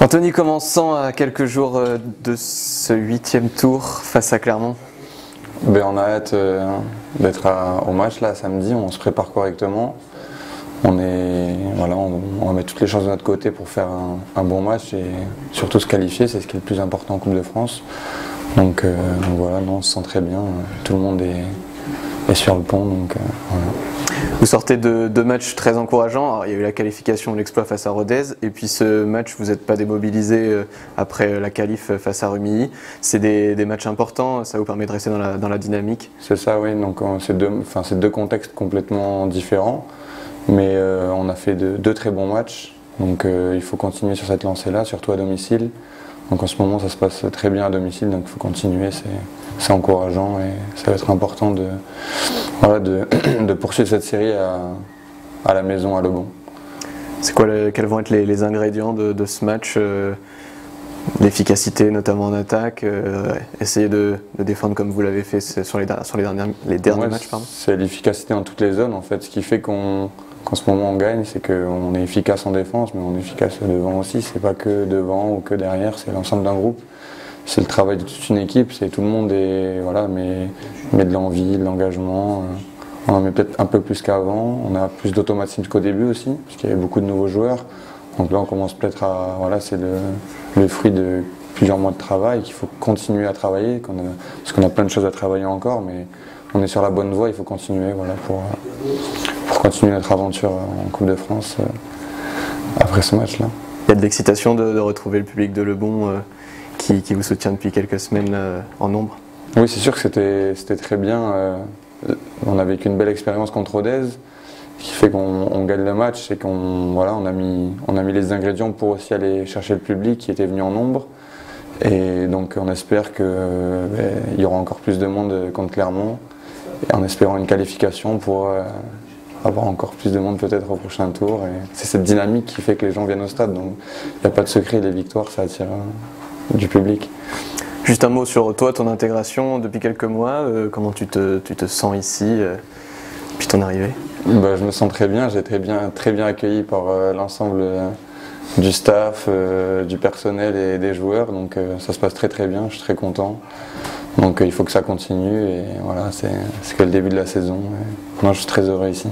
Anthony, comment on se sent à quelques jours de ce 8e tour face à Clermont? On a hâte d'être au match là samedi, on se prépare correctement. On va mettre toutes les chances de notre côté pour faire un bon match et surtout se qualifier, c'est ce qui est le plus important en Coupe de France. Donc voilà, on se sent très bien, tout le monde est sur le pont. Voilà. Vous sortez de deux matchs très encourageants. Alors, il y a eu la qualification, l'exploit face à Rodez, et puis ce match, vous n'êtes pas démobilisé après la qualif face à Rumilly. C'est des matchs importants, ça vous permet de rester dans la dynamique. C'est ça, oui. Donc c'est deux contextes complètement différents, mais on a fait deux très bons matchs. Donc il faut continuer sur cette lancée-là, surtout à domicile. Donc en ce moment, ça se passe très bien à domicile, donc il faut continuer. C'est encourageant et ça va être important de poursuivre cette série à la maison à Lebon. C'est quoi, quels vont être les ingrédients de ce match? L'efficacité notamment en attaque, essayer de défendre comme vous l'avez fait sur les derniers matchs. C'est l'efficacité dans toutes les zones en fait. Ce qui fait qu'en ce moment on gagne, c'est qu'on est efficace en défense, mais on est efficace devant aussi. C'est pas que devant ou que derrière, c'est l'ensemble d'un groupe. C'est le travail de toute une équipe, c'est tout le monde met de l'envie, de l'engagement. On en met peut-être un peu plus qu'avant, on a plus d'automatisme qu'au début aussi, parce qu'il y avait beaucoup de nouveaux joueurs. Donc là on commence peut-être à... Voilà, c'est le fruit de plusieurs mois de travail, qu'il faut continuer à travailler, parce qu'on a plein de choses à travailler encore, mais on est sur la bonne voie, il faut continuer pour continuer notre aventure en Coupe de France après ce match-là. Il y a de l'excitation de retrouver le public de Lebon qui vous soutient depuis quelques semaines en nombre. Oui, c'est sûr que c'était très bien. On a vécu une belle expérience contre Rodez, ce qui fait qu'on gagne le match, c'est qu'on a mis les ingrédients pour aussi aller chercher le public qui était venu en nombre. Et donc on espère qu'il y aura encore plus de monde contre Clermont, en espérant une qualification pour avoir encore plus de monde peut-être au prochain tour. C'est cette dynamique qui fait que les gens viennent au stade, donc il n'y a pas de secret, les victoires ça attire du public. Juste un mot sur toi, ton intégration depuis quelques mois, comment tu te sens ici depuis ton arrivée? Je me sens très bien, j'ai très bien accueilli par l'ensemble du staff, du personnel et des joueurs, donc ça se passe très bien, je suis très content. Donc il faut que ça continue et voilà, c'est que le début de la saison. Moi je suis très heureux ici.